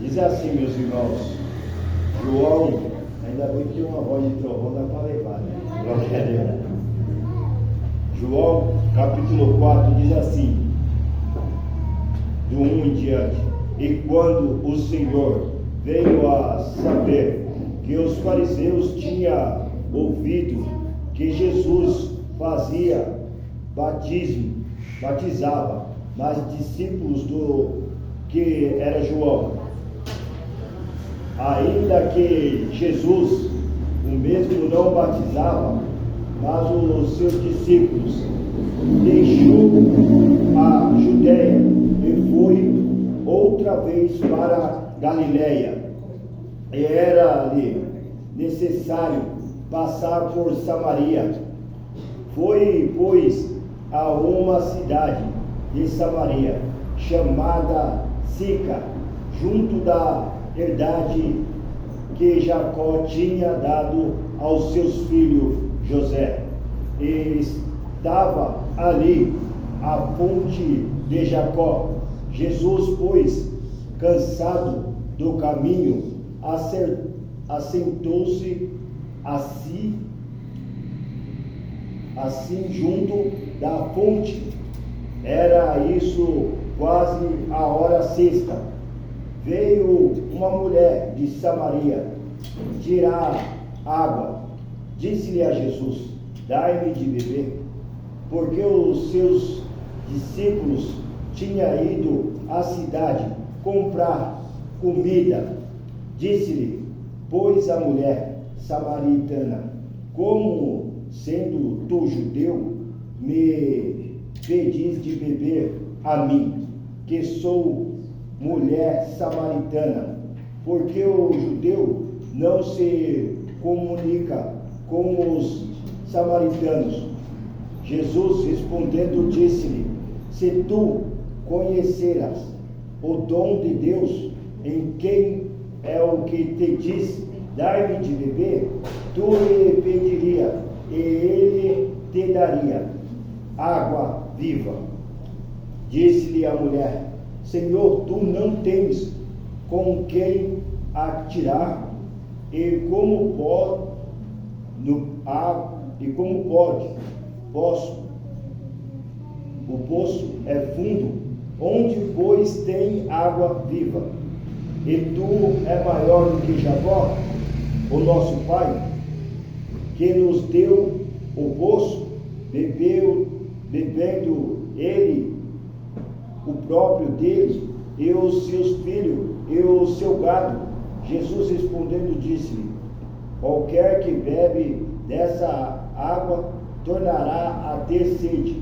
Diz assim, meus irmãos, João, ainda bem que tem uma voz de trovão, dá para levar, né? Glória a Deus. João, capítulo 4, diz assim, do 1 em diante: e quando o Senhor veio a saber que os fariseus tinham ouvido que Jesus batizava mais discípulos do que era João, ainda que Jesus o mesmo não batizava, mas os seus discípulos, deixou a Judeia e foi outra vez para Galiléia. E era-lhe necessário passar por Samaria. Foi, pois, a uma cidade de Samaria, chamada Sicar, junto da herdade que Jacó tinha dado aos seus filhos José. E estava ali a fonte de Jacó. Jesus, pois, cansado do caminho, assentou-se assim junto da fonte. Era isso quase a hora sexta. Veio uma mulher de Samaria tirar água. Disse-lhe a Jesus: dai-me de beber, porque os seus discípulos tinham ido à cidade comprar comida. Disse-lhe, pois, a mulher samaritana: como, sendo tu judeu, me pedis de beber a mim, que sou mulher samaritana? Porque o judeu não se comunica com os samaritanos. Jesus, respondendo, disse-lhe: se tu conheceras o dom de Deus, em quem é o que te diz, dai-me de beber, tu lhe pediria, e ele te daria água viva. Disse-lhe a mulher: Senhor, tu não tens com quem atirar, e como posso? O poço é fundo, onde, pois, tem água viva? E tu é maior do que Jacó, o nosso pai, que nos deu o poço, bebendo ele, o próprio dele, e os seus filhos, e o seu gado. Jesus, respondendo, disse-lhe: qualquer que bebe dessa água tornará a ter sede,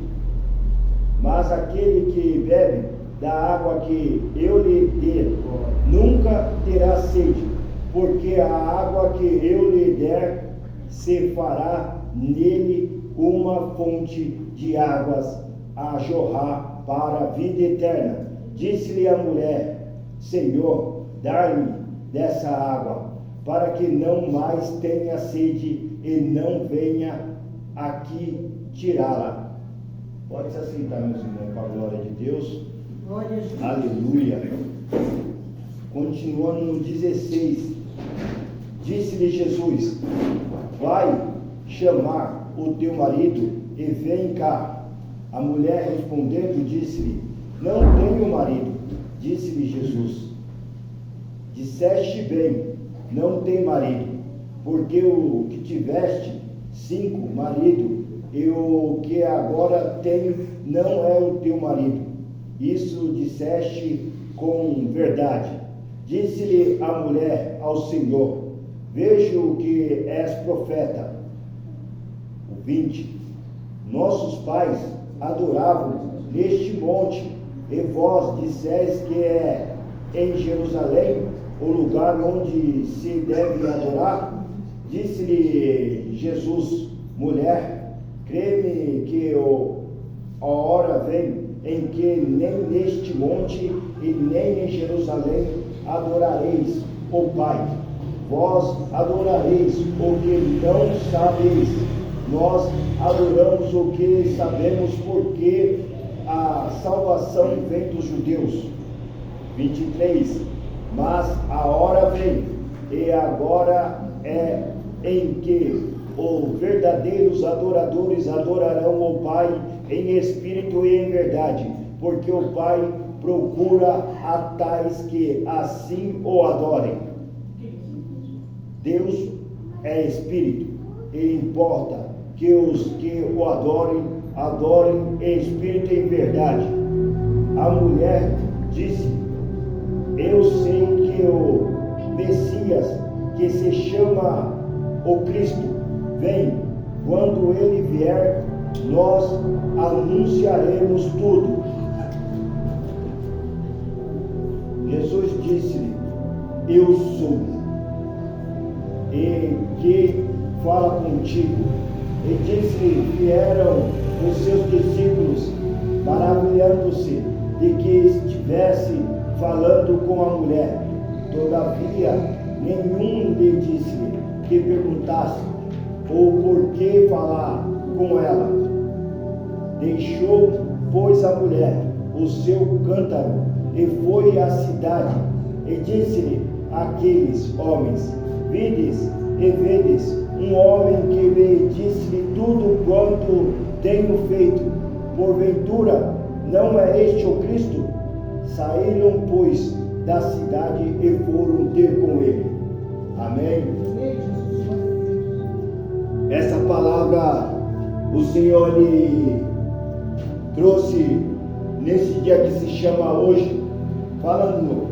mas aquele que bebe da água que eu lhe der nunca terá sede, porque a água que eu lhe der se fará nele uma fonte de águas a jorrar para a vida eterna. Disse-lhe a mulher: Senhor, dá-me dessa água, para que não mais tenha sede e não venha aqui tirá-la. Pode se assentar, meus irmãos, para a glória de Deus. Glória a Jesus. Aleluia. Continuando no 16. Disse-lhe Jesus: vai chamar o teu marido e vem cá. A mulher, respondendo, disse-lhe: não tenho marido. Disse-lhe Jesus: disseste bem, não tem marido, porque o que tiveste 5 maridos, e o que agora tem não é o teu marido. Isso disseste com verdade. Disse-lhe a mulher ao Senhor: vejo que és profeta. O 20. Nossos pais adoravam neste monte, e vós disseis que é em Jerusalém o lugar onde se deve adorar? Disse-lhe Jesus: mulher, crê-me que a hora vem em que nem neste monte e nem em Jerusalém adorareis o Pai. Vós adorareis o que não sabeis, nós adoramos o que sabemos, porque a salvação vem dos judeus. 23. Mas a hora vem, e agora é em que os verdadeiros adoradores adorarão o Pai em espírito e em verdade, porque o Pai procura a tais que assim o adorem. Deus é espírito, e importa que os que o adorem, adorem em espírito e em verdade. A mulher disse: eu sei que o Messias, que se chama o Cristo, vem. Quando ele vier, nós anunciaremos tudo. Jesus disse-lhe: eu sou, e que fala contigo. E disse-lhe: vieram os seus discípulos, maravilhando-se de que estivesse falando com a mulher. Todavia, nenhum lhe disse que perguntasse ou por que falar com ela. Deixou, pois, a mulher o seu cântaro e foi à cidade, e disse-lhe aqueles homens: vides e vedes um homem que me disse tudo quanto tenho feito. Porventura, não é este o Cristo? Saíram, pois, da cidade e foram ter com ele. Amém? Essa palavra o Senhor lhe trouxe nesse dia que se chama hoje, falando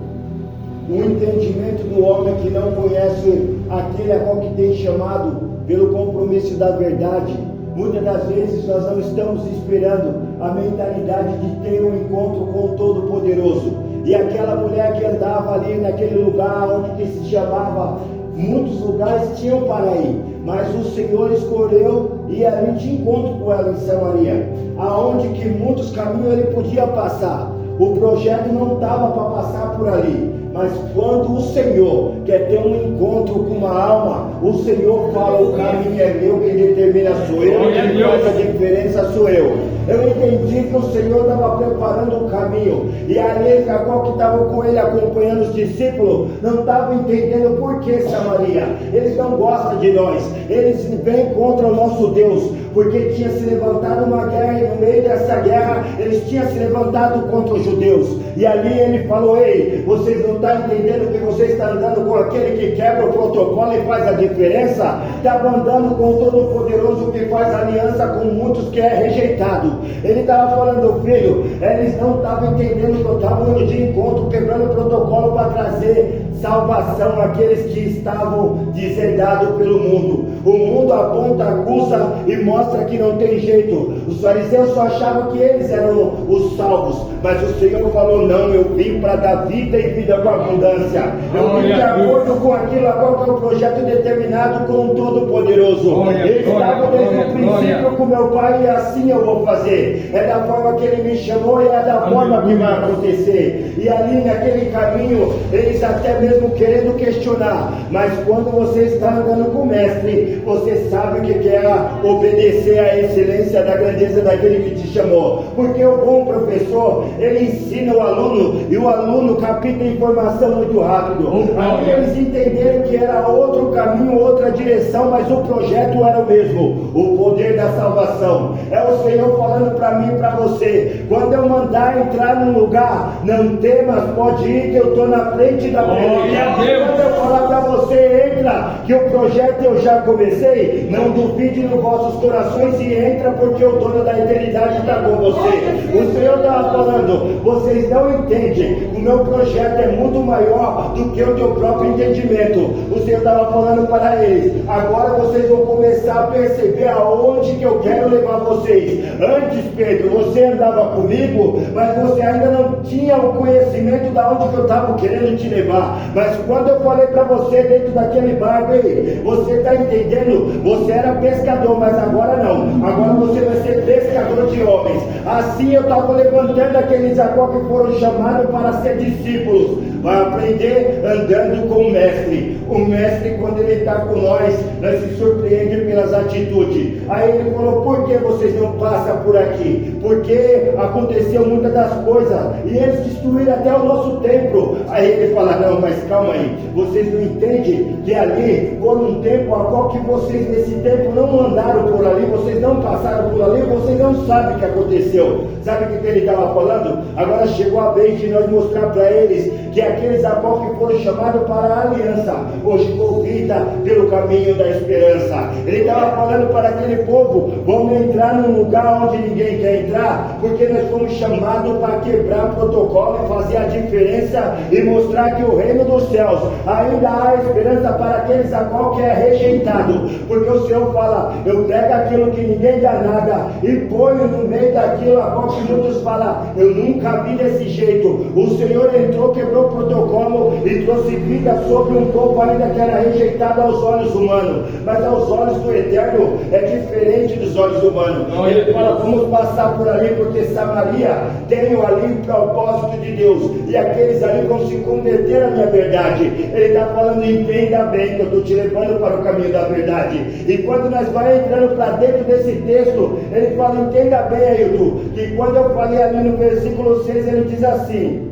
o entendimento do homem que não conhece aquele a qual que tem chamado pelo compromisso da verdade. Muitas das vezes nós não estamos esperando a mentalidade de ter um encontro com o Todo-Poderoso. E aquela mulher que andava ali naquele lugar onde que se chamava, muitos lugares tinham para ir, mas o Senhor escolheu ir ali de encontro com ela em Samaria, aonde que muitos caminhos ele podia passar. O projeto não estava para passar por ali, mas quando o Senhor quer ter um encontro com uma alma, o Senhor fala: o caminho é meu, quem determina sou eu, quem faz a diferença sou eu. Eu entendi que o Senhor estava preparando o caminho, e ali a qual que estava com ele acompanhando os discípulos não estavam entendendo por que Samaria. Eles não gostam de nós, eles vêm contra o nosso Deus, porque tinha se levantado uma guerra, e no meio dessa guerra eles tinham se levantado contra os judeus, e ali ele falou: ei, vocês não estão entendendo que você está andando com aquele que quebra o protocolo e faz a diferença? Estava andando com o Todo-Poderoso que faz aliança com muitos que é rejeitado. Ele estava falando: filho, eles não estavam entendendo que eu estava indo de encontro, quebrando o protocolo para trazer salvação àqueles que estavam deserdados pelo mundo. O mundo aponta, acusa e mostra que não tem jeito. Os fariseus só achavam que eles eram os salvos, mas o Senhor falou: não, eu vim para dar vida e vida com abundância. Eu vim de acordo com aquilo a qual é o projeto determinado com o Todo-Poderoso. Ele estava desde o princípio com meu Pai, e assim eu vou fazer. É da forma que Ele me chamou, e é da forma que vai acontecer. E ali naquele caminho, eles até mesmo querendo questionar, mas quando você está andando com o Mestre, você sabe o que é obedecer à excelência da grandeza daquele que te chamou. Porque o bom professor, ele ensina o aluno, e o aluno capta a informação muito rápido. Aí eles entenderam que era outro caminho, outra direção, mas o projeto era o mesmo: o poder da salvação. É o Senhor falando para mim e para você: quando eu mandar entrar num lugar, não temas, pode ir, que eu estou na frente da frente. Quando eu falar para você: entra, que o projeto eu já comecei, não duvide nos vossos corações e entra, porque o dono da eternidade está com você. O Senhor estava falando: vocês não entendem, o meu projeto é muito maior do que o teu próprio entendimento. O Senhor estava falando para eles: agora vocês vão começar a perceber aonde que eu quero levar vocês. Antes, Pedro, você andava comigo, mas você ainda não tinha o conhecimento de onde que eu estava querendo te levar. Mas quando eu falei para você dentro daquele barco, aí, você está entendendo? Você era pescador, mas agora não. Agora você vai ser pescador de homens. Assim eu estava levantando aqueles agora que foram chamados para ser discípulos. Vai aprender andando com o Mestre. O Mestre, quando Ele está com nós se surpreende pelas atitudes. Aí ele falou: por que vocês não passam por aqui? Porque aconteceu muitas das coisas e eles destruíram até o nosso templo. Aí ele fala: não, mas calma aí, vocês não entendem que ali foi um tempo a qual que vocês nesse tempo não andaram por ali, vocês não passaram por ali, vocês não sabem o que aconteceu. Sabe o que ele estava falando? Agora chegou a vez de nós mostrar para eles que aqueles a qual que foram chamados para a aliança, hoje convida pelo caminho da esperança. Ele estava falando para aquele povo: vamos entrar num lugar onde ninguém quer entrar, porque nós fomos chamados para quebrar protocolo e fazer a diferença e mostrar que o reino dos céus ainda há esperança para aqueles a qual que é rejeitado, porque o Senhor fala: eu pego aquilo que ninguém dá nada e ponho no meio daquilo a qual que muitos falam: eu nunca vi desse jeito. O Senhor entrou, quebrou o protocolo e trouxe vida sobre um povo ainda que era rejeitado aos olhos humanos, mas aos olhos do Eterno é diferente dos olhos humanos. Ele fala: vamos passar por ali, porque Samaria tem ali o propósito de Deus, e aqueles ali vão se converter à minha verdade. Ele está falando: entenda bem que eu estou te levando para o caminho da verdade. E quando nós vamos entrando para dentro desse texto, ele fala: entenda bem, Ailton, que quando eu falei ali no versículo 6, ele diz assim: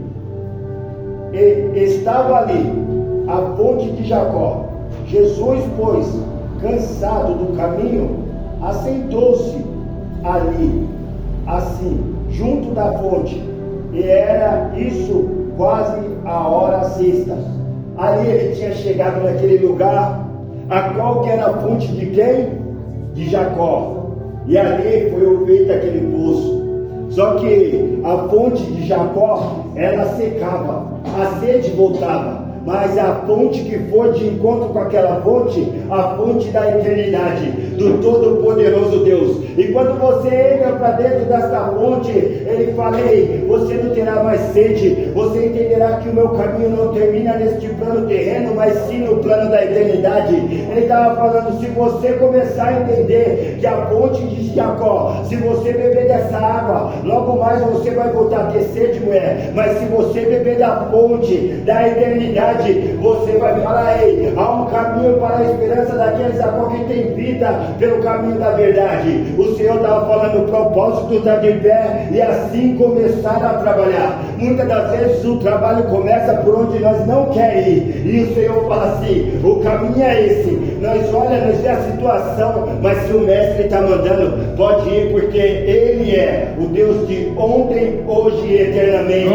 e estava ali a fonte de Jacó. Jesus, pois, cansado do caminho, assentou-se ali, assim, junto da fonte, e era isso quase a hora sexta. Ali ele tinha chegado naquele lugar, a qual que era a fonte de quem? De Jacó. E ali foi feito aquele poço. Só que a fonte de Jacó, ela secava, a sede voltava, mas a fonte que foi de encontro com aquela fonte, a fonte da eternidade, do Todo-Poderoso Deus. E quando você entra para dentro desta fonte, ele fala: ei, você não terá mais sede, você entenderá que o meu caminho não termina neste plano terreno, mas sim no plano da eternidade. Ele estava falando: se você começar a entender que a fonte de Jacó, se você beber dessa água, logo mais você vai voltar a ter sede, mulher. Mas se você beber da fonte da eternidade, você vai falar: ei, há um caminho para a esperança daqueles a qual que tem vida pelo caminho da verdade. O Senhor estava falando: o propósito está de pé, e assim começar a trabalhar. Muitas das vezes o trabalho começa por onde nós não queremos ir, e o Senhor fala assim: o caminho é esse. Nós olha, nós vê a situação, mas se o mestre está mandando, pode ir, porque ele é o Deus de ontem, hoje e eternamente.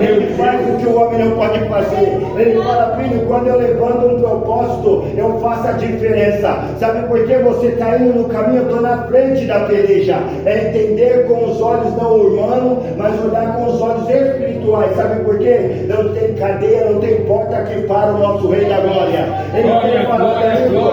Ele faz o que o homem não pode fazer. Ele fala: filho, quando eu levanto um propósito, eu faço a diferença. Sabe por que você está indo no caminho? Eu estou na frente da peleja. É entender com os olhos não humanos, mas olhar com os olhos espirituais. Sabe por quê? Não tem cadeia, não tem porta que para o nosso Rei da Glória. Ele tem falado: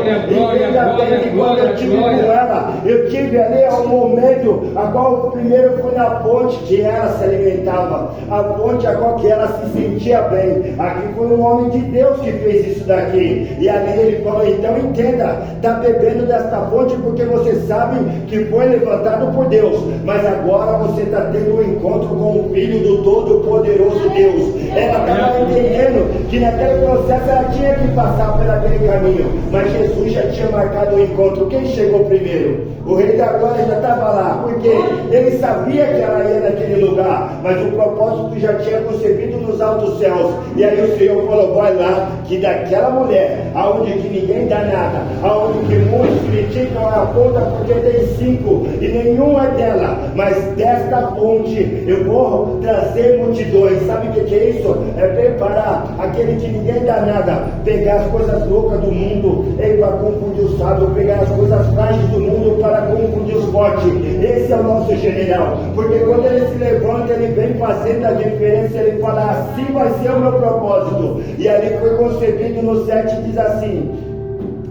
entenda bem que quando eu tive com ela, eu tive ali um momento a qual o primeiro foi na fonte que ela se alimentava, a fonte a qual que ela se sentia bem. Aqui foi um homem de Deus que fez isso daqui, e ali ele falou: então entenda, está bebendo desta fonte porque você sabe que foi levantado por Deus, mas agora você está tendo um encontro com o Filho do Todo-Poderoso Deus. Ela estava entendendo que naquele processo ela tinha que passar por aquele caminho, mas Jesus já tinha marcado o encontro. Quem chegou primeiro? O Rei da Glória já estava lá, porque ele sabia que ela ia naquele lugar, mas o propósito já tinha concebido nos altos céus. E aí o Senhor falou: vai lá, que daquela mulher, aonde que ninguém dá nada, aonde que muitos criticam a ponta porque tem 5 e nenhum é dela, mas desta fonte eu vou trazer multidões. Sabe o que é isso? É preparar aquele que ninguém dá nada, pegar as coisas loucas do mundo para confundir o sábio, pegar as coisas frágeis do mundo para confundir os fortes. Esse é o nosso general, porque quando ele se levanta, ele vem fazendo a diferença. Ele fala: assim vai ser o meu propósito. E ali foi concebido no 7, diz assim: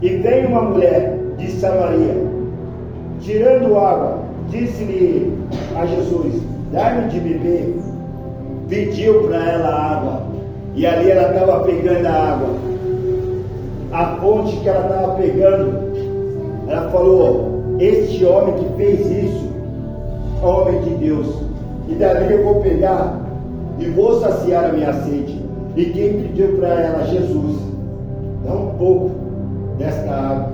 e veio uma mulher de Samaria, tirando água, disse-lhe a Jesus: dá-me de beber. Pediu para ela água, e ali ela estava pegando a água, a fonte que ela estava pegando. Ela falou: este homem que fez isso, homem de Deus, e dali eu vou pegar e vou saciar a minha sede. E quem pediu para ela? Jesus. Dá um pouco desta água.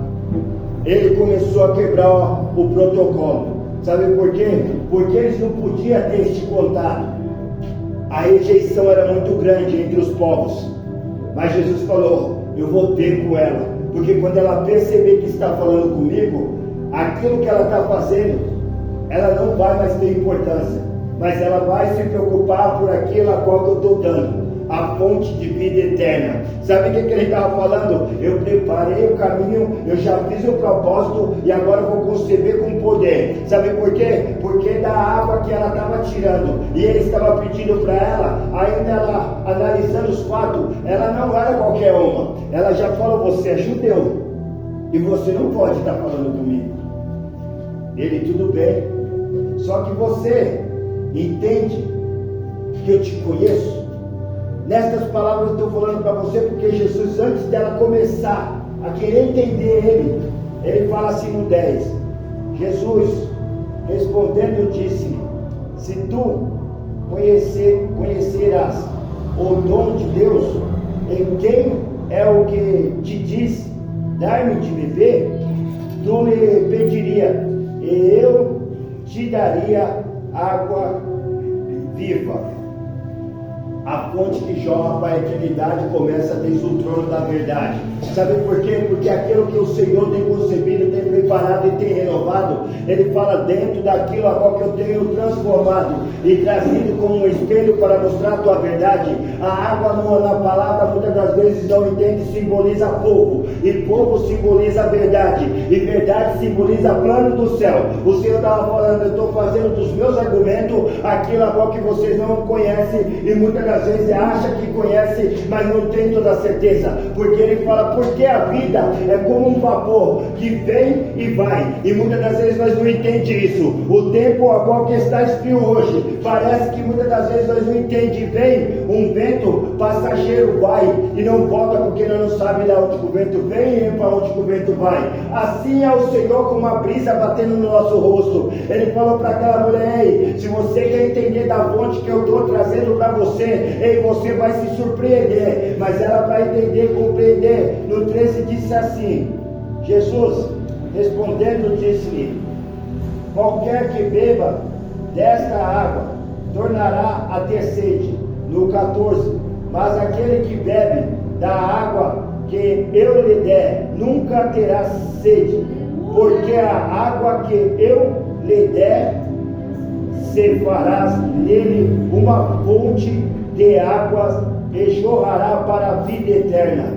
ele começou a quebrar o protocolo. Sabe por quê? Porque eles não podiam ter este contato. A rejeição era muito grande entre os povos. Mas Jesus falou: eu vou ter com ela, porque quando ela perceber que está falando comigo, aquilo que ela está fazendo, ela não vai mais ter importância, mas ela vai se preocupar por aquilo a qual eu estou dando, a fonte de vida eterna. Sabe o que ele estava falando? Eu preparei o caminho, eu já fiz o propósito e agora eu vou conceber com poder. Sabe por quê? Porque da água que ela estava tirando e ele estava pedindo para ela, ainda ela analisando os fatos, ela não era qualquer uma. Ela já falou: você é judeu e você não pode estar falando comigo. Ele: tudo bem, só que você entende que eu te conheço? Nestas palavras eu estou falando para você, porque Jesus, antes dela começar a querer entender ele fala assim no 10: Jesus respondendo disse-lhe: se tu conhecerás o dom de Deus, em quem é o que te diz dar-me de beber, tu lhe pediria e eu te daria água viva. A fonte que jorra para a eternidade começa desde o trono da verdade. Sabe por quê? Porque aquilo que o Senhor tem concebido, tem preparado e tem renovado, Ele fala dentro daquilo a qual que eu tenho transformado e trazido como um espelho para mostrar a tua verdade. A água na palavra muitas das vezes não entende, simboliza povo, e povo simboliza verdade, e verdade simboliza plano do céu. O Senhor estava falando: eu estou fazendo dos meus argumentos aquilo a qual que vocês não conhecem, e muitas das vezes acha que conhece, mas não tem toda a certeza. Porque ele fala: porque a vida é como um vapor que vem e vai, e muitas das vezes nós não entendemos isso. O tempo a qual que está frio hoje, parece que muitas das vezes nós não entendemos. Vem um vento passageiro, vai e não volta, porque nós não sabemos de onde o vento vem e para onde o vento vai. Assim é o Senhor, com uma brisa batendo no nosso rosto. Ele falou para aquela mulher: ei, se você quer entender da fonte que eu estou trazendo para você, ei, você vai se surpreender. Mas ela, para entender, compreender, no 13 disse assim: Jesus respondendo disse-lhe: qualquer que beba desta água tornará a ter sede. No 14: mas aquele que bebe da água que eu lhe der nunca terá sede, porque a água que eu lhe der se fará nele uma fonte de águas e jorrará para a vida eterna.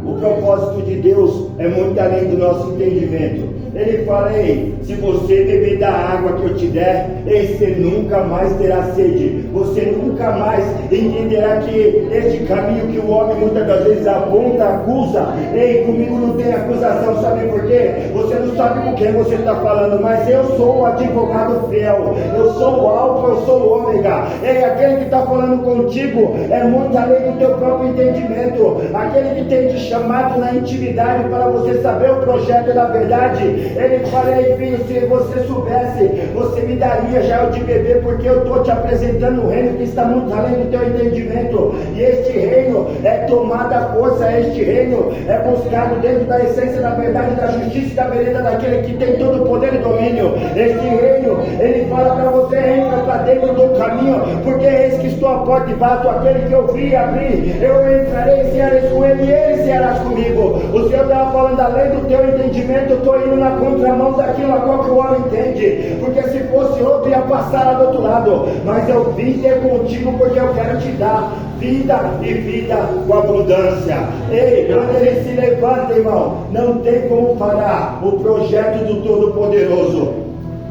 O propósito de Deus é muito além do nosso entendimento. Ele fala: ei, se você beber da água que eu te der, você nunca mais terá sede. Você nunca mais entenderá que este caminho que o homem muitas das vezes aponta, acusa. Ei, comigo não tem acusação. Sabe por quê? Você não sabe com quem você está falando, mas eu sou o advogado fiel. Eu sou o alfa, eu sou o ômega. Ei, aquele que está falando contigo é muito além do teu próprio entendimento. Aquele que tem te chamado na intimidade para você saber o projeto da verdade. Ele fala: ei, filho, se você soubesse, você me daria já o de beber, porque eu estou te apresentando um reino que está muito além do teu entendimento. E este reino é tomada força, este reino é buscado dentro da essência da verdade, da justiça e da beleza daquele que tem todo o poder e domínio. Este reino, ele fala para você: entra para dentro do caminho, porque eis que estou à porta e bato. Aquele que eu vi abrir, eu entrarei e cearei com ele, e ele ceará comigo. O Senhor estava falando: além do teu entendimento, eu estou indo na contramão daquilo a qual que o homem entende, porque se fosse outro ia passar lá do outro lado, mas eu vim ter contigo porque eu quero te dar vida e vida com abundância. Ei, quando ele se levanta, irmão, não tem como parar o projeto do Todo-Poderoso.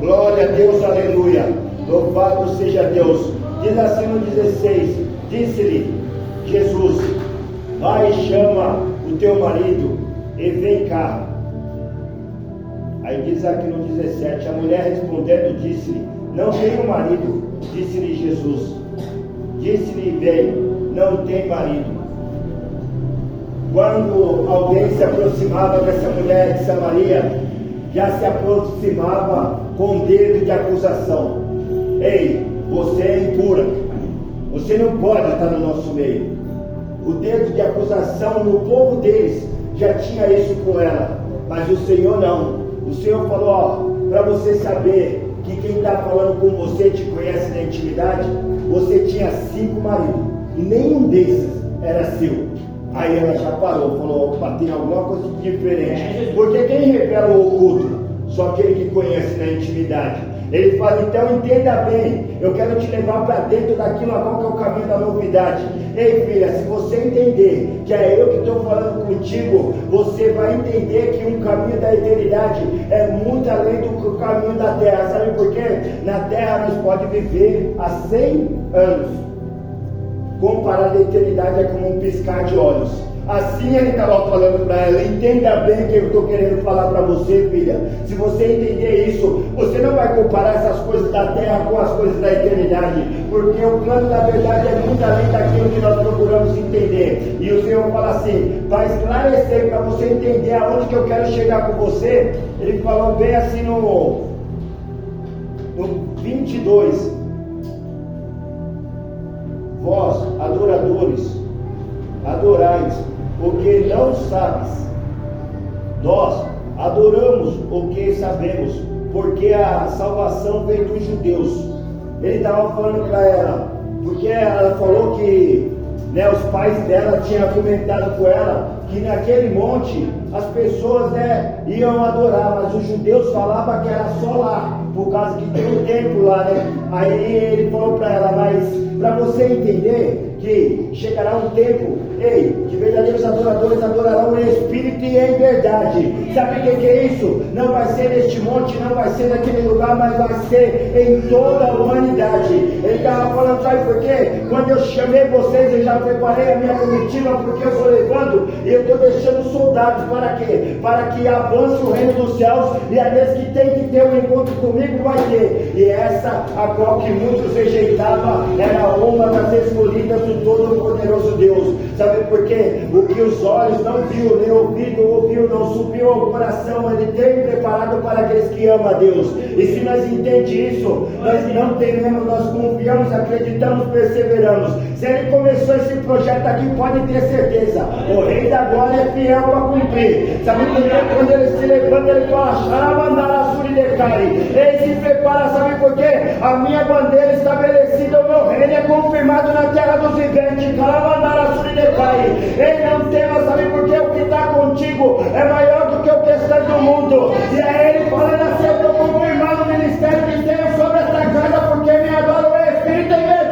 Glória a Deus, aleluia, louvado seja Deus. Diz assim no 16: disse-lhe Jesus: vai e chama o teu marido e vem cá. Aí diz aqui no 17: a mulher respondendo disse-lhe: não tenho marido. Disse-lhe Jesus: disse-lhe: vem, não tem marido. Quando alguém se aproximava dessa mulher de Samaria, já se aproximava com dedo de acusação. Ei, você é impura, você não pode estar no nosso meio. O dedo de acusação no povo deles já tinha isso com ela. Mas o Senhor não. O Senhor falou, ó, para você saber que quem está falando com você te conhece na intimidade, você tinha 5 maridos, e nenhum desses era seu. Aí ela já parou, falou, opa, tem alguma coisa diferente. Porque quem revela o oculto? Só aquele que conhece na intimidade. Ele fala, então entenda bem, eu quero te levar para dentro daquilo a qual que é o caminho da novidade. Ei filha, se você entender que é eu que estou falando contigo, você vai entender que um caminho da eternidade é muito além do caminho da terra. Sabe por quê? Na terra nós podemos viver há 100 anos. Comparado à eternidade é como um piscar de olhos. Assim ele estava falando para ela, entenda bem o que eu estou querendo falar para você, filha. Se você entender isso, você não vai comparar essas coisas da terra com as coisas da eternidade, porque o plano da verdade é muito além daquilo que nós procuramos entender. E o Senhor fala assim, para esclarecer, para você entender aonde que eu quero chegar com você. Ele falou bem assim no 22, vós, adoradores, adorais o que não sabes, nós adoramos o que sabemos, porque a salvação veio dos judeus. Ele estava falando para ela, porque ela falou que os pais dela tinham comentado com ela que naquele monte as pessoas iam adorar, mas os judeus falavam que era só lá, por causa que tem um templo lá, Aí ele falou para ela, mas para você entender que chegará um tempo, que verdadeiros adoradores adorarão em espírito e em verdade. Sabe o que é isso? Não vai ser neste monte, não vai ser naquele lugar, mas vai ser em toda a humanidade. Ele estava falando, sabe por quê? Quando eu chamei vocês, eu já preparei a minha comitiva, porque eu estou levando e eu estou deixando soldados, para quê? Para que avance o reino dos céus, e aqueles que tem que ter um encontro comigo vai ter. E essa a qual que muitos rejeitavam era uma das escolhidas do Todo-Poderoso Deus. Sabe por quê? O que os olhos não viu, nem ouvido ouviu, não subiu ao coração, Ele tem preparado para aqueles que amam a Deus. E se nós entendemos isso, nós não tememos, nós confiamos, acreditamos, perseveramos. Se Ele começou esse projeto aqui, pode ter certeza, o Rei da Glória é fiel para cumprir. Sabe por quê? Quando Ele se levanta, Ele fala, Ele se prepara, sabe por quê? A minha bandeira estabelecida, o meu reino é confirmado na terra dos viventes. Ele não tema, sabe por quê? O que está contigo é maior do que o que está do mundo. E é Ele falando assim, eu estou confirmando o ministério que tenho sobre esta casa, porque me adora o Espírito em verdade.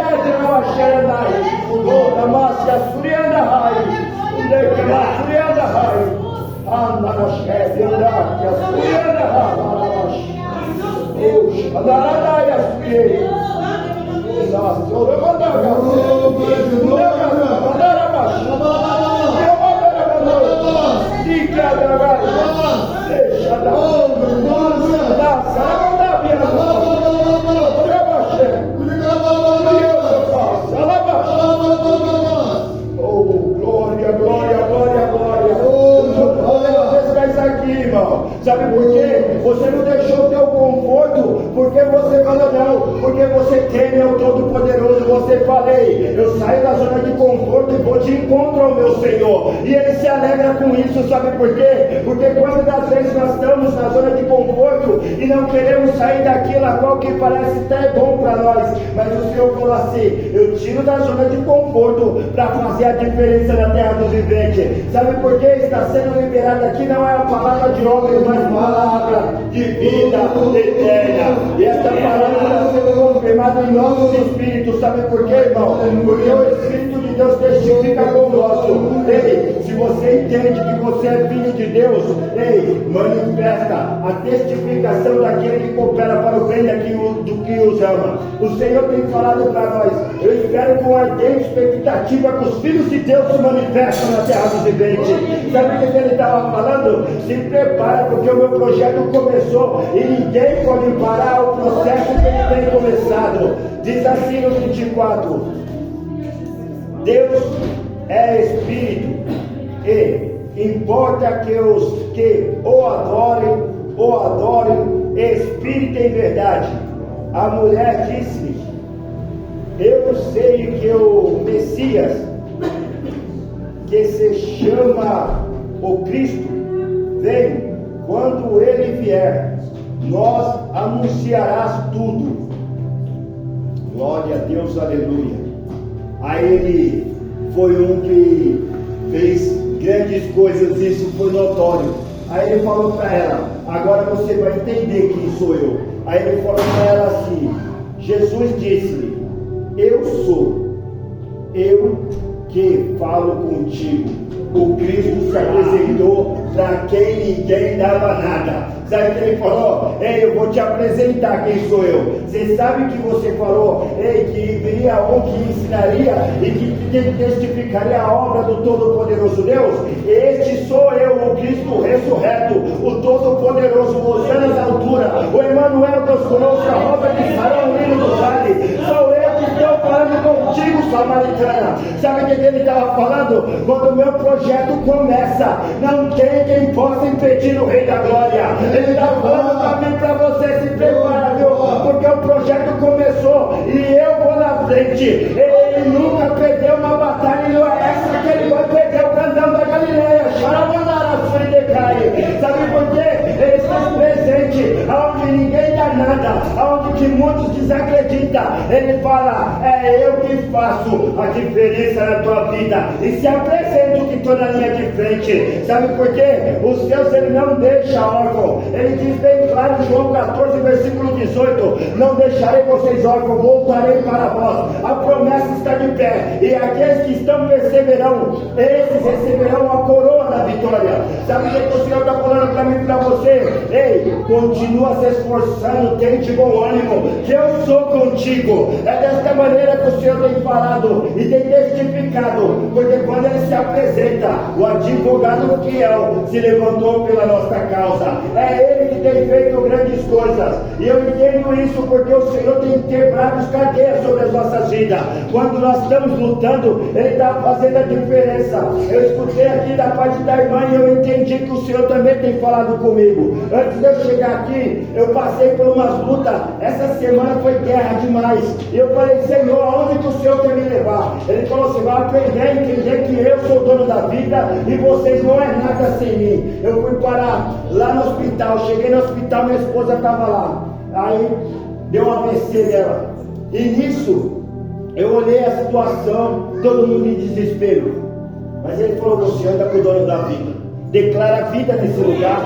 Sabe por quê? Você não deixou o teu conforto, porque você falou não, porque você teme ao Todo-Poderoso. Você falei, eu saio da zona de conforto e vou de encontro ao meu Senhor. E Ele se alegra com isso, sabe por quê? Porque quando das vezes nós estamos na zona de conforto e não queremos sair daquilo a qual que parece até bom para nós, mas o Senhor falou assim, eu tiro da zona de conforto para fazer a diferença na terra do vivente. Sabe por quê? Está sendo liberado aqui não é a palavra de homem, mas palavra de vida eterna. E esta palavra está sendo confirmada em nome do Espírito. Sabe por quê, irmão? Porque o Espírito de Deus testifica conosco. Ei, se você entende que você é filho de Deus, manifesta a testificação daquele que coopera para o bem do que os ama. O Senhor tem falado para nós, eu espero com ardente expectativa que os filhos de Deus se manifestem na terra dos viventes. Sabe o que Ele estava falando? Se prepara, porque o meu projeto começou e ninguém pode parar o processo que Ele tem começado. Diz assim no 24, Deus é Espírito e importa que os que o adorem Espírito em verdade. A mulher disse-lhe, eu sei que o Messias, que se chama o Cristo, vem, quando ele vier, nós anunciarás tudo. Glória a Deus, aleluia. Aí ele foi um que fez grandes coisas, isso foi notório. Aí ele falou para ela: agora você vai entender quem sou eu. Aí ele falou para ela assim: Jesus disse-lhe: eu sou, eu que falo contigo. O Cristo se apresentou para quem ninguém dava nada. Sabe o que ele falou? Ei, eu vou te apresentar quem sou eu. Você sabe que você falou, ei, que viria um que ensinaria e que testificaria a obra do Todo-Poderoso Deus? Este sou eu, o Cristo ressurreto, o Todo-Poderoso, Hosana na altura, o Emmanuel Deus conosco, a roda de Sarão, o hino do vale. Sou eu que estou falando contigo, samaritana. Sabe o que ele estava falando? Quando o meu projeto começa, não tem quem possa impedir o Rei da Glória. Ele está falando para mim, para você se preparar, viu? Porque o projeto começou e eu vou na frente. Ele nunca perdeu uma batalha, e não é essa que ele vai perder o cantão da Galileia. Sabe por quê? Ele está presente aonde ninguém dá nada, aonde que muitos desacreditam. Ele fala: é eu que faço a diferença na tua vida, e se apresento que estou na linha de frente. Sabe por quê? Os seus ele não deixa órfão. Ele diz bem claro em João 14, versículo 18: não deixarei vocês órfãos, voltarei para vós. A promessa está de pé, e aqueles que estão perseverando, esses receberão a coroa da vitória. Sabe o que o Senhor está falando para mim e para você? Ei, continua se esforçando, tente bom ânimo, que eu sou contigo. É desta maneira que o Senhor tem falado e tem testificado, porque quando ele se apresenta, o advogado fiel se levantou pela nossa causa. É ele que tem feito grandes coisas, e eu entendo isso porque o Senhor tem quebrado as cadeias sobre as nossas vidas. Quando nós estamos lutando, ele está fazendo a diferença. Eu escutei aqui da parte da irmã e eu entendi que o Senhor também tem falado comigo. Antes de eu chegar aqui, eu passei por umas lutas. Essa semana foi guerra demais, e eu falei: Senhor, aonde que o Senhor quer me levar? Ele falou: você vai aprender a entender que eu sou o dono da vida e vocês não é nada sem mim. Eu fui parar lá no hospital, cheguei no hospital, minha esposa estava lá, aí deu um AVC nela, e nisso eu olhei a situação, todo mundo em desespero, mas ele falou: você anda com o dono da vida, declara vida nesse lugar,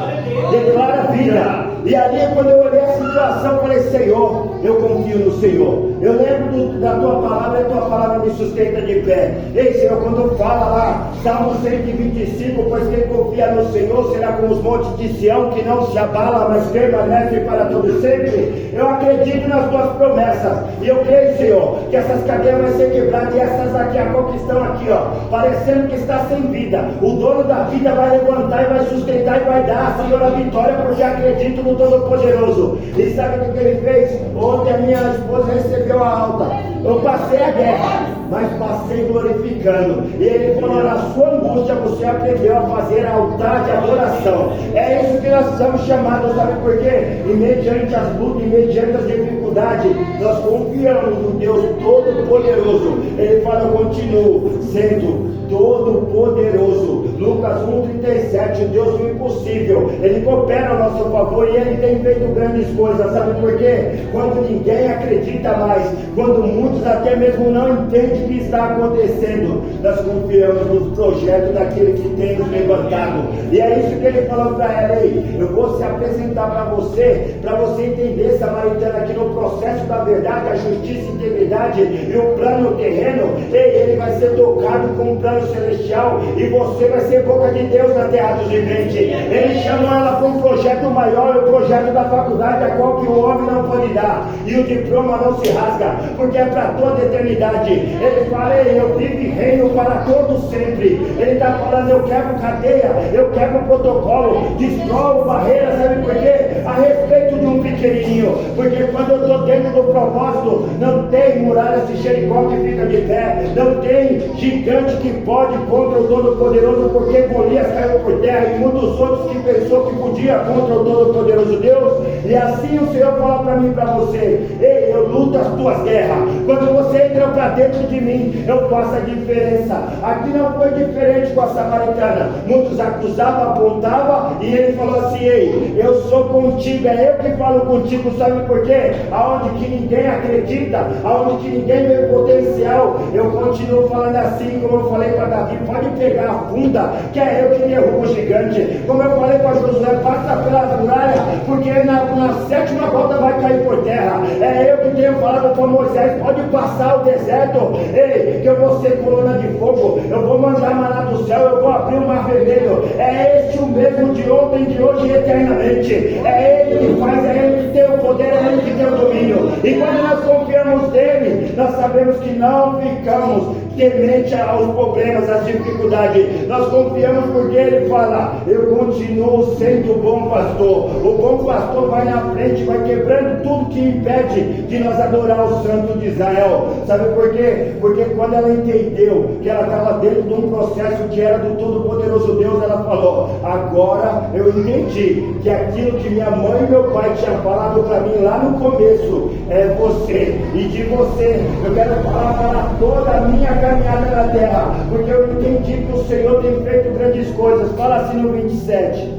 declara vida. E ali, quando eu olhei a situação, eu falei: Senhor, eu confio no Senhor. Eu lembro da tua palavra, e a tua palavra me sustenta de pé. Ei, Senhor, quando fala lá, Salmo 125, pois quem confia no Senhor será como os montes de Sião, que não se abala, mas permanece para todo sempre. Eu acredito nas tuas promessas, e eu creio, Senhor, que essas cadeias vão ser quebradas, e essas aqui, a qual que estão aqui, ó, parecendo que está sem vida, o dono da vida vai levantar e vai sustentar e vai dar, Senhor, a vitória, porque acredito no Todo-Poderoso. E sabe o que ele fez? Ontem a minha esposa recebeu a alta. Eu passei a guerra, mas passei glorificando. E ele falou: na sua angústia você aprendeu a fazer altar de adoração. É isso que nós somos chamados, sabe por quê? E mediante as lutas, e mediante as dificuldades, nós confiamos no Deus Todo-Poderoso. Ele fala: eu continuo sendo Todo-Poderoso. Lucas 1,37, o Deus do impossível, ele coopera ao nosso favor, e ele tem feito grandes coisas. Sabe por quê? Quando ninguém acredita mais, quando muitos até mesmo não entendem o que está acontecendo, nós confiamos nos projetos daquele que tem nos levantado. E é isso que ele falou para ela: ei, eu vou se apresentar para você entender, samaritana, que no processo da verdade, a justiça, a integridade e o plano terreno, ei, ele vai ser tocado com um plano celestial, e você vai ser boca de Deus na terra dos viventes. Ele chamou ela para um projeto maior, o projeto da faculdade, a qual que o homem não pode dar, e o diploma não se rasga, porque é para toda a eternidade. Ele fala: eu vivo e reino para todos sempre. Ele está falando: eu quebro cadeia, eu quebro protocolo, destrói barreiras. Sabe por quê? A respeito de um pequenininho, porque quando eu estou dentro do propósito, não tem muralhas de Jericó que fica de pé, não tem gigante que pode contra o Todo-Poderoso, porque Golias caiu por terra, e muitos outros que pensou que podia contra o Todo-Poderoso Deus. E assim o Senhor fala para mim e para você: ei, eu luto as tuas guerras. Quando você entra para dentro de mim, eu faço a diferença. Aqui não foi diferente com a samaritana. Muitos acusavam, apontavam, e ele falou assim: ei, eu sou contigo, é eu que falo contigo, sabe por quê? Aonde que ninguém acredita, aonde que ninguém vê potencial, eu continuo falando assim, como eu falei para Davi: pode pegar a funda, que é eu que derrubo o gigante. Como eu falei para Josué: passa pela muralha, porque na sétima volta vai cair por terra. É eu que tenho falado para Moisés: pode passar o deserto, ei, que eu vou ser coluna de fogo, eu vou mandar maná do céu, eu vou abrir o mar vermelho. É este o mesmo de ontem, de hoje e eternamente. É ele que faz, é ele que tem o poder, é ele que tem o domínio. E quando nós confiamos nele, nós sabemos que não ficamos temente aos problemas, às dificuldades. Nós confiamos porque ele fala: eu continuo sendo o bom pastor. O bom pastor vai na frente, vai quebrando tudo que impede de nós adorar o Santo de Israel. Sabe por quê? Porque quando ela entendeu que ela estava dentro de um processo que era do Todo-Poderoso Deus, ela falou: agora eu entendi que aquilo que minha mãe e meu pai tinham falado para mim lá no começo é você, e de você eu quero falar para toda a minha caminhada na terra, porque eu entendi que o Senhor tem feito grandes coisas. Fala assim no 27: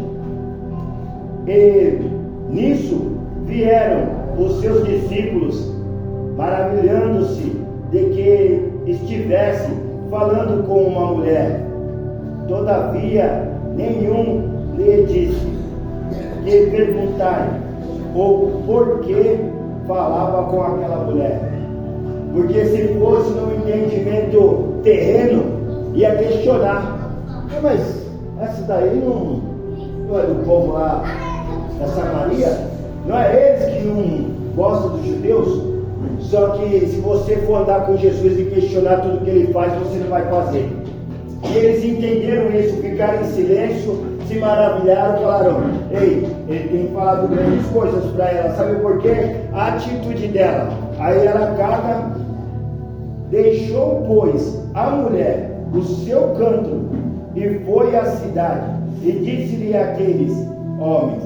e nisso vieram os seus discípulos, maravilhando-se de que estivesse falando com uma mulher. Todavia nenhum lhe disse que perguntar ou por que falava com aquela mulher. Porque se fosse no entendimento terreno, ia questionar: mas essa daí não é do povo lá da Samaria? Não é eles que não gostam dos judeus? Só que se você for andar com Jesus e questionar tudo que ele faz, você não vai fazer. E eles entenderam isso, ficaram em silêncio, se maravilharam, falaram: ei, ele tem falado grandes coisas para ela. Sabe por quê? A atitude dela. Aí ela acaba. Deixou, pois, a mulher o seu canto e foi à cidade, e disse-lhe àqueles homens.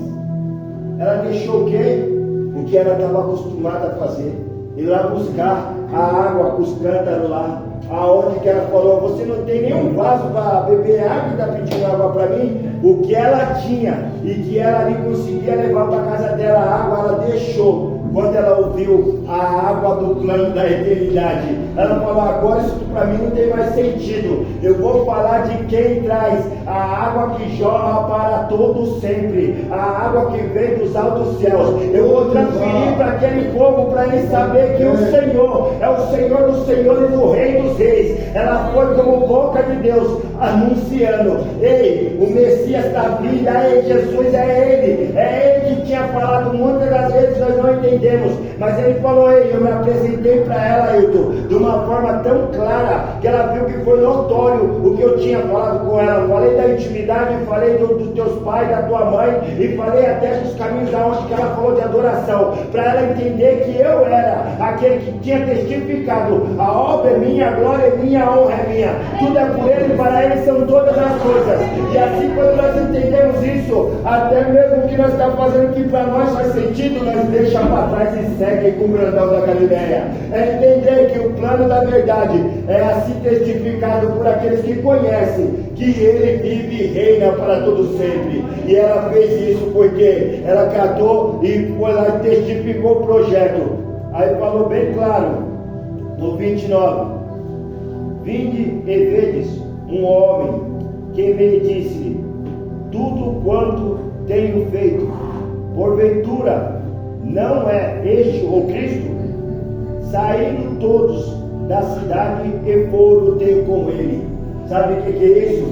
Ela deixou o quê? O que ela estava acostumada a fazer: ir lá buscar a água com os cântaros lá, aonde que ela falou: você não tem nenhum vaso para beber água e está pedindo água para mim? O que ela tinha e que ela ali conseguia levar para a casa dela, a água, ela deixou. Quando ela ouviu a água do plano da eternidade, ela falou: agora isso para mim não tem mais sentido. Eu vou falar de quem traz a água que jorra para todo sempre, a água que vem dos altos céus. Eu vou transferir para aquele povo, para eles saber que o Senhor é o Senhor dos senhores, o Rei dos reis. Ela foi como boca de Deus, anunciando: ei, o Messias está vindo, ei, Jesus é ele que tinha falado. Muitas das vezes nós não entendemos, mas ele falou: ei, eu me apresentei para ela, Ailton, de uma forma tão clara, que ela viu que foi notório o que eu tinha falado com ela. Falei da intimidade, falei dos teus pais, da tua mãe, e falei até dos caminhos aonde que ela falou de adoração, para ela entender que eu era aquele que tinha testificado: a obra é minha, a glória é minha, a honra é minha, tudo é por ele, para ele são todas as coisas. E assim, quando nós entendemos isso, até mesmo o que nós estamos fazendo que para nós faz sentido, nós deixamos para trás e segue com o grandão da Galileia. É entender que o plano da verdade é assim testificado por aqueles que conhecem que ele vive e reina para todo sempre. E ela fez isso porque ela catou e foi lá e testificou o projeto. Aí falou bem claro no 29: vinde e vedes um homem que me disse tudo quanto tenho feito. Porventura não é este o Cristo? Saíram todos da cidade e foram ter com ele. Sabe o que é isso?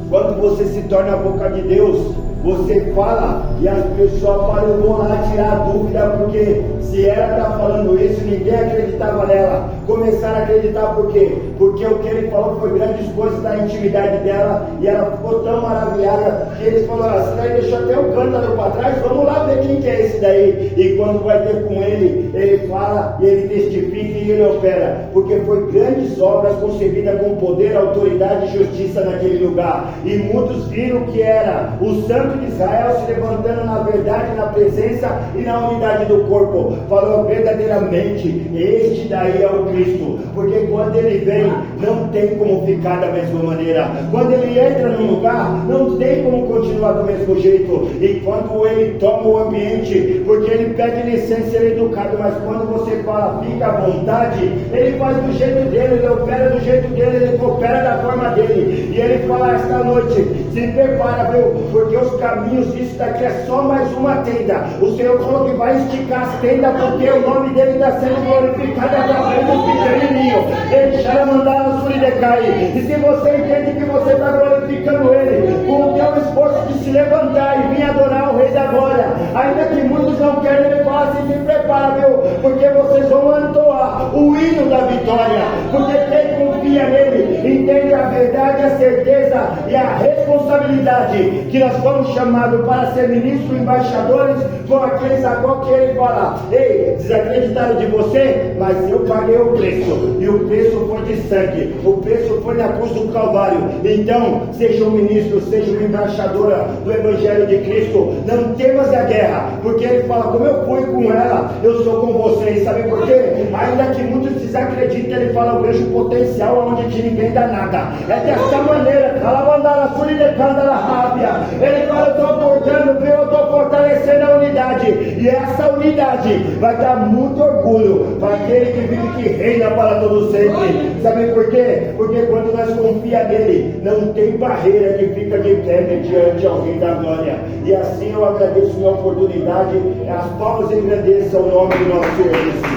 Quando você se torna a boca de Deus, você fala e as pessoas falam: eu vou lá tirar a dúvida, porque se ela está falando isso, ninguém acreditava nela. Começaram a acreditar por quê? Porque o que ele falou foi grandes coisas da da intimidade dela, e ela ficou tão maravilhada que eles falaram assim, aí deixou até o cântaro para trás, vamos lá ver quem que é esse daí. E quando vai ter com ele fala, e ele testifica e ele opera, porque foi grandes obras concebidas com poder, autoridade e justiça naquele lugar. E muitos viram que era o Santo de Israel se levantando na verdade, na presença e na unidade do corpo. Falou verdadeiramente, este daí é o Cristo, porque quando ele vem, não tem como ficar da mesma maneira. Quando ele entra num lugar, não tem como continuar do mesmo jeito. E quando ele toma o ambiente, porque ele pede licença, ele é educado, mas quando você fala, fica à vontade, ele faz do jeito dele, ele opera do jeito dele, ele coopera da forma dele. E ele fala esta noite, se prepara, viu? Porque os caminhos disso daqui é só mais uma tenda. O Senhor falou que vai esticar as tendas, porque o nome dele está sendo glorificado através do pequenininho. Ele já mandar a sua decair. E se você entende que você está glorificando ele, com o teu esforço de se levantar e vir adorar o Rei da Glória, ainda que muitos não querem, ele fala assim, se prepara, viu? Porque vocês vão entoar o hino da vitória. Porque quem confia nele, entende a verdade, a certeza e a responsabilidade que nós fomos chamados para ser ministros, embaixadores, com aqueles agora que ele fala, ei, desacreditaram de você, mas eu paguei o preço, e o preço foi de sangue, o preço foi na cruz do Calvário. Então, seja um ministro, seja uma embaixadora do Evangelho de Cristo, não temas a guerra, porque ele fala, como eu fui com ela, eu sou com vocês. Sabe por quê? Ainda que muitos desacreditem, ele fala, eu vejo potencial onde que ninguém dá nada. É dessa maneira, ele fala, eu estou aportando, eu estou fortalecendo a unidade, e essa unidade vai dar muito orgulho para aquele que vive, que reina para todo sempre. Sabe por quê? Porque quando nós confiamos nele, não tem barreira que fica de pé mediante ao Rei da Glória. E assim eu agradeço minha oportunidade, as palmas engrandeçam o nome do nosso Senhor Jesus.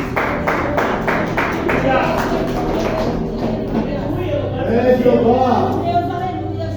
É Jeová.